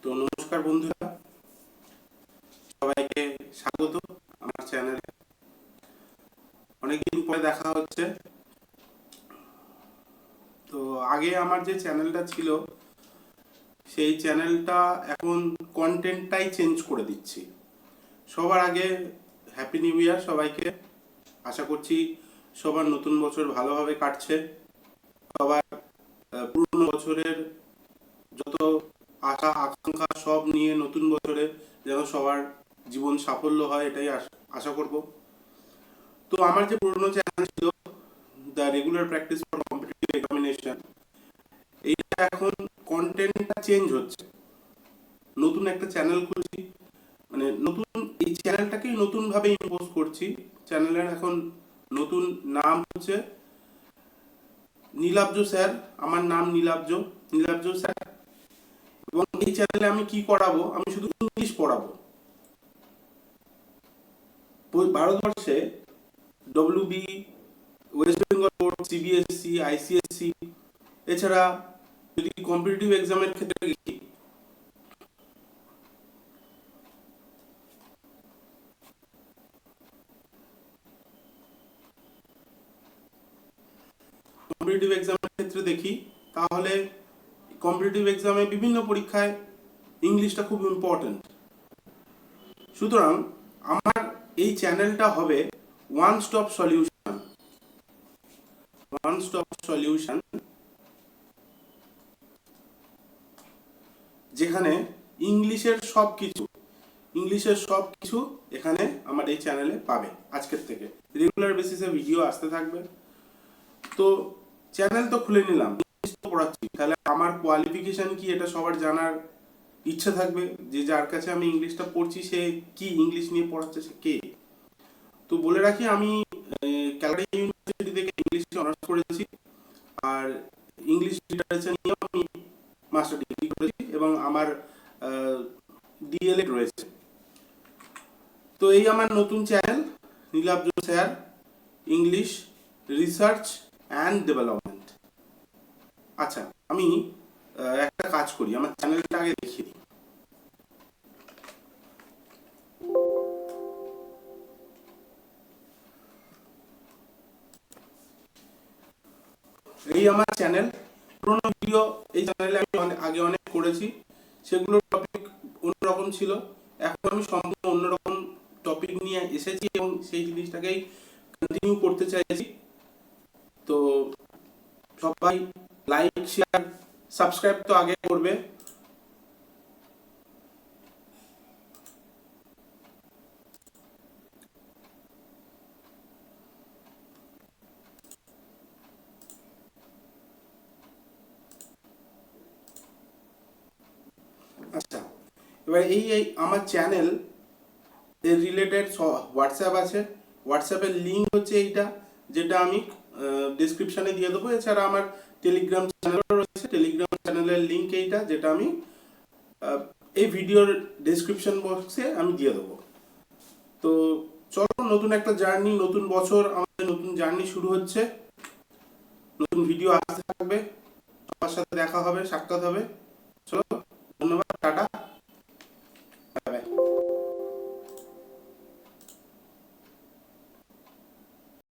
তো নমস্কার বন্ধুরা, সবাইকে স্বাগত আমার চ্যানেলে। অনেকদিন পরে দেখা হচ্ছে। তো আগে আমার যে চ্যানেলটা ছিল সেই চ্যানেলটা এখন কন্টেন্টটাই চেঞ্জ করে দিচ্ছি। সবার আগে হ্যাপি নিউ ইয়ার সবাইকে। আশা করছি সবার নতুন বছর ভালোভাবে কাটছে। সবার পুরনো বছরের যত আশা আকাঙ্ক্ষা সব নিয়ে নতুন বছরে যেন সবার জীবন সাফল্য হয়, এটাই আশা করব। তো আমার যে পুরনো চ্যানেল ছিল the regular practice for competitive examination, এইটা এখন কন্টেন্টটা চেঞ্জ হচ্ছে। নতুন একটা চ্যানেল খুলছি, মানে নতুন এই চ্যানেলটাকেই নতুনভাবে ইম্পোজ করছি। চ্যানেলের এখন নতুন নাম হচ্ছে নীলাব্জ স্যার। আমার নাম নীলাব্জ, নীলাব্জ স্যার। এবং এই চ্যানেলে আমি কি করাবো, আমি শুধু ইংলিশ পড়াবো। ভারতবর্ষে WB, West Bengal board, CBSE, ICSE, এছাড়া যদি কম্পিটিটিভ এক্সামের ক্ষেত্রে দেখি, কম্পিটিটিভ এক্সামের ক্ষেত্রে দেখি তাহলে কম্পিটিটিভ এক্সামে বিভিন্ন পরীক্ষায় ইংলিশটা খুব ইম্পর্ট্যান্ট। সুতরাং আমার এই চ্যানেলটা হবে one stop solution. One stop solution, যেখানে ইংলিশের সব কিছু এখানে আমার এই চ্যানেলে পাবে। আজকের থেকে রেগুলার বেসিসে ভিডিও আসতে থাকবে। তো চ্যানেল তো খুলে নিলাম, ইংলিশ তো পড়াচ্ছি, তাহলে আমার কোয়ালিফিকেশন কি এটা সবার জানার ইচ্ছা থাকবে, যে যার কাছে আমি ইংলিশটা পড়ছি সে কি ইংলিশ নিয়ে পড়াচ্ছে, সে কে। তো বলে রাখি, আমি ক্যালকাটা ইউনিভার্সিটি থেকে ইংলিশে অনার্স করেছি, আর ইংলিশ লিটারেচার নিয়ে আমি মাস্টার ডিগ্রি করেছি এবং আমার ডিএলএড রয়েছে। তো এই আমার নতুন channel Nilabja sir English research and development. আচ্ছা, আমি একটা কাজ করি, আমার চ্যানেলটা আগে দেখিয়ে দিই। এই আমার চ্যানেল। পুরোনো ভিডিও এই চ্যানেলে আমি আগে অনেক করেছি, সেগুলোর টপিক অন্যরকম ছিল। এখন আমি সম্পূর্ণ অন্যরকম টপিক নিয়ে এসেছি এবং সেই জিনিসটাকেই কন্টিনিউ করতে চাইছি। তো সবাই লাইক, শেয়ার, সাবস্ক্রাইব তো আগে করবে। আচ্ছা, এবার এই আমার চ্যানেল এর রিলেটেড হোয়াটসঅ্যাপ আছে। হোয়াটসঅ্যাপের লিঙ্ক হচ্ছে এইটা, যেটা আমি ডিসক্রিপশানে দিয়ে দেবো। এছাড়া আমার টেলিগ্রাম চ্যানেলও রয়েছে, টেলিগ্রাম চ্যানেলের লিঙ্ক এইটা, যেটা আমি এই ভিডিওর ডেসক্রিপশন বক্সে আমি দিয়ে দেবো। তো চলো, নতুন একটা জার্নি, নতুন বছর, আমাদের নতুন জার্নি শুরু হচ্ছে। নতুন ভিডিও আসতে থাকবে, সবার সাথে দেখা হবে, সাক্ষাৎ হবে। চলো।